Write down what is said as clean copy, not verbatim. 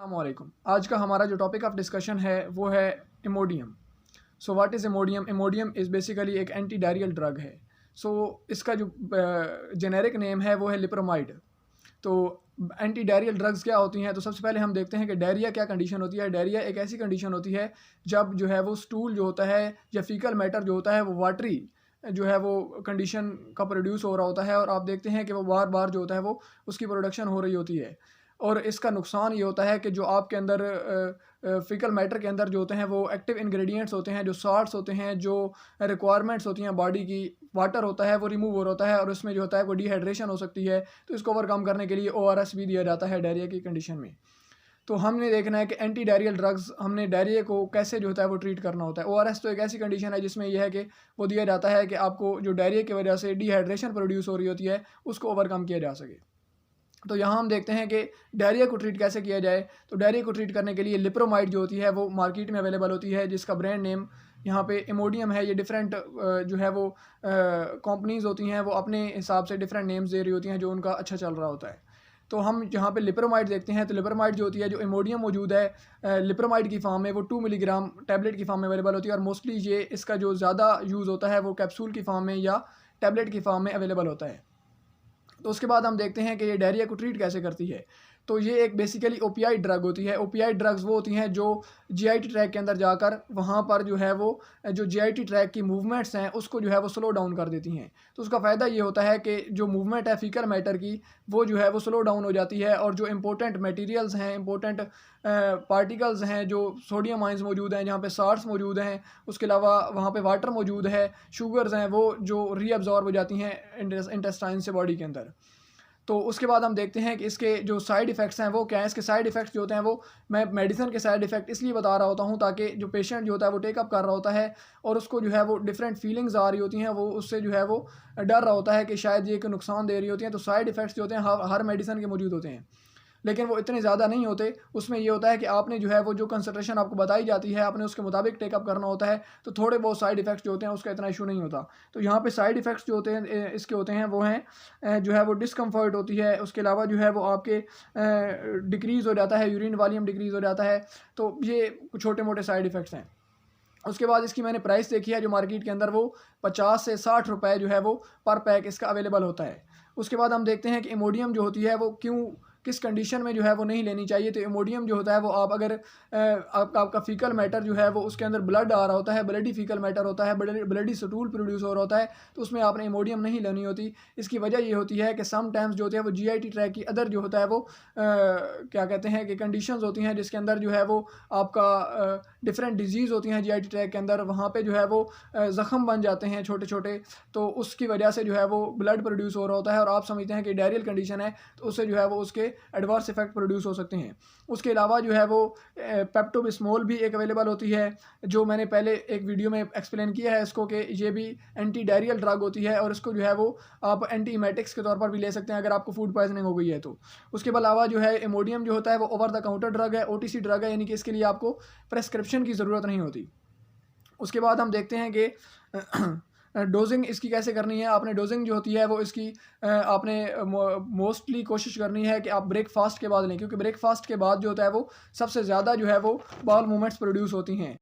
अस्सलामुअलैकुम। आज का हमारा जो टॉपिक ऑफ डिस्कशन है वो है Imodium. So what is Imodium? Imodium is basically एक एंटी डायरियल ड्रग है। सो इसका जो जेनेरिक नेम है वो है लिप्रोमाइड। तो एंटी डायरियल ड्रग्स क्या होती हैं? तो सबसे पहले हम देखते हैं कि डायरिया क्या कंडीशन होती है। डायरिया एक ऐसी कंडीशन होती है जब जो है वो स्टूल जो होता है या फीकल मैटर जो होता है वो वाटरी जो है वो कंडीशन का प्रोड्यूस हो रहा होता है, और आप देखते हैं कि वो बार बार जो होता है वो उसकी प्रोडक्शन हो रही होती है। और इसका नुकसान ये होता है कि जो आपके अंदर फीकल मैटर के अंदर जो होते हैं वो एक्टिव इंग्रेडिएंट्स होते हैं, जो साल्ट्स होते हैं, जो रिक्वायरमेंट्स होती हैं बॉडी की, वाटर होता है वो रिमूव हो रहा होता है, और उसमें जो होता है वो डिहाइड्रेशन हो सकती है। तो इसको ओवरकम करने के लिए ORS भी दिया जाता है डायरिया की कंडीशन में। तो हमने देखना है कि एंटी डायरियल ड्रग्स हमने डायरिया को कैसे जो होता है वो ट्रीट करना होता है। ORS तो एक ऐसी कंडीशन है जिसमें यह है कि वो दिया जाता है कि आपको जो डायरिया की वजह से डिहाइड्रेशन प्रोड्यूस हो रही होती है उसको ओवरकम किया जा सके। तो यहाँ हम देखते हैं कि डायरिया को ट्रीट कैसे किया जाए। तो डायरिया को ट्रीट करने के लिए लिप्रोमाइड जो होती है वो मार्केट में अवेलेबल होती है, जिसका ब्रांड नेम यहाँ पे इमोडियम है। ये डिफरेंट जो है वो कंपनीज़ होती हैं वो अपने हिसाब से डिफरेंट नेम्स दे रही होती हैं जो उनका अच्छा चल रहा होता है। तो हम यहाँ पे लिप्रोमाइड देखते हैं, तो लिप्रोमाइड जो होती है, जो इमोडियम मौजूद है लिप्रोमाइड की फॉर्म में, वो 2 मिलीग्राम टैबलेट की फॉर्म में अवेलेबल होती है, और मोस्टली ये इसका जो ज़्यादा यूज़ होता है वो कैप्सूल की फॉर्म में या टैबलेट की फॉर्म में अवेलेबल होता है। तो उसके बाद हम देखते हैं कि ये डायरिया को ट्रीट कैसे करती है। तो ये एक बेसिकली ओपीआई ड्रग होती है। ओपीआई ड्रग्स वो होती हैं जो जीआईटी ट्रैक के अंदर जाकर वहाँ पर जो है वो जो जीआईटी ट्रैक की मूवमेंट्स हैं उसको जो है वो स्लो डाउन कर देती हैं। तो उसका फ़ायदा ये होता है कि जो मूवमेंट है फीकल मैटर की वो जो है वो स्लो डाउन हो जाती है, और जो इंपॉर्टेंट मटेरियल्स हैं, इंपॉर्टेंट पार्टिकल्स हैं, जो सोडियम आयंस मौजूद हैं, जहाँ पे साल्ट्स मौजूद हैं, उसके अलावा वहाँ पे वाटर मौजूद है, शुगर्स हैं, वो जो रीअब्जॉर्ब हो जाती हैं इंटेस्टाइन से बॉडी के अंदर। तो उसके बाद हम देखते हैं कि इसके जो साइड इफ़ेक्ट्स हैं वो क्या हैं। इसके साइड इफ़ेक्ट्स जो होते हैं वो मैं मेडिसिन के साइड इफ़ेक्ट इसलिए बता रहा होता हूँ ताकि जो पेशेंट जो होता है वो टेकअप कर रहा होता है और उसको जो है वो डिफरेंट फीलिंग्स आ रही होती हैं, वो उससे जो है वो डर रहा होता है कि शायद ये एक नुकसान दे रही होती हैं। तो साइड इफ़ेक्ट्स जो होते हैं हर मेडिसिन के मौजूद होते हैं, लेकिन वो इतने ज़्यादा नहीं होते। उसमें ये होता है कि आपने जो है वो जो कंसंट्रेशन आपको बताई जाती है आपने उसके मुताबिक टेकअप करना होता है। तो थोड़े बहुत साइड इफ़ेक्ट्स जो होते हैं उसका इतना इशू नहीं होता। तो यहाँ पे साइड इफ़ेक्ट्स जो होते हैं इसके होते हैं वो हैं जो है वो डिस्कम्फर्ट होती है। उसके अलावा जो है वो आपके डिक्रीज़ हो जाता है, यूरिन वॉल्यूम डिक्रीज़ हो जाता है। तो ये छोटे मोटे साइड इफ़ेक्ट्स हैं। उसके बाद इसकी मैंने प्राइस देखी है जो मार्केट के अंदर वो 50 से 60 रुपए जो है वो पर पैक इसका अवेलेबल होता है। उसके बाद हम देखते हैं कि इमोडियम जो होती है वो किस कंडीशन में जो है वो नहीं लेनी चाहिए। तो इमोडियम जो होता है वो आप अगर आपका फीकल मैटर जो है वो उसके अंदर ब्लड आ रहा होता है, ब्लडी फीकल मैटर होता है, ब्लडी स्टूल प्रोड्यूस हो रहा होता है, तो उसमें आपने इमोडियम नहीं लेनी होती। इसकी वजह ये होती है कि सम टाइम्स जो होते हैं वो जीआईटी ट्रैक की अदर जो होता है वो क्या कहते हैं कि कंडीशंस होती हैं जिसके अंदर जो है वो आपका डिफरेंट डिजीज़ होती हैं जीआईटी ट्रैक के अंदर, वहाँ पे जो है वो ज़ख़म बन जाते हैं छोटे छोटे। तो उसकी वजह से जो है वो ब्लड प्रोड्यूस हो रहा होता है और आप समझते हैं कि डायरियल कंडीशन है, तो उससे जो है वो उसके एडवर्स इफेक्ट प्रोड्यूस हो सकते हैं। उसके अलावा जो है वो पेप्टोबिस्मोल भी एक अवेलेबल होती है, जो मैंने पहले एक वीडियो में एक्सप्लेन किया है इसको कि ये भी एंटी डायरियल ड्रग होती है, और इसको जो है वो आप एंटी इमेटिक्स के तौर पर भी ले सकते हैं अगर आपको फूड पॉइजनिंग हो गई है तो। उसके अलावा जो है इमोडियम जो होता है वो ओवर द काउंटर ड्रग है, OTC ड्रग है, यानी कि इसके लिए आपको प्रेस्क्रिप्शन की ज़रूरत नहीं होती। उसके बाद हम देखते हैं कि डोजिंग इसकी कैसे करनी है। आपने डोजिंग जो होती है वो इसकी आपने मोस्टली कोशिश करनी है कि आप ब्रेकफास्ट के बाद लें, क्योंकि ब्रेकफास्ट के बाद जो होता है वो सबसे ज़्यादा जो है वो बाउल मूवमेंट्स प्रोड्यूस होती हैं।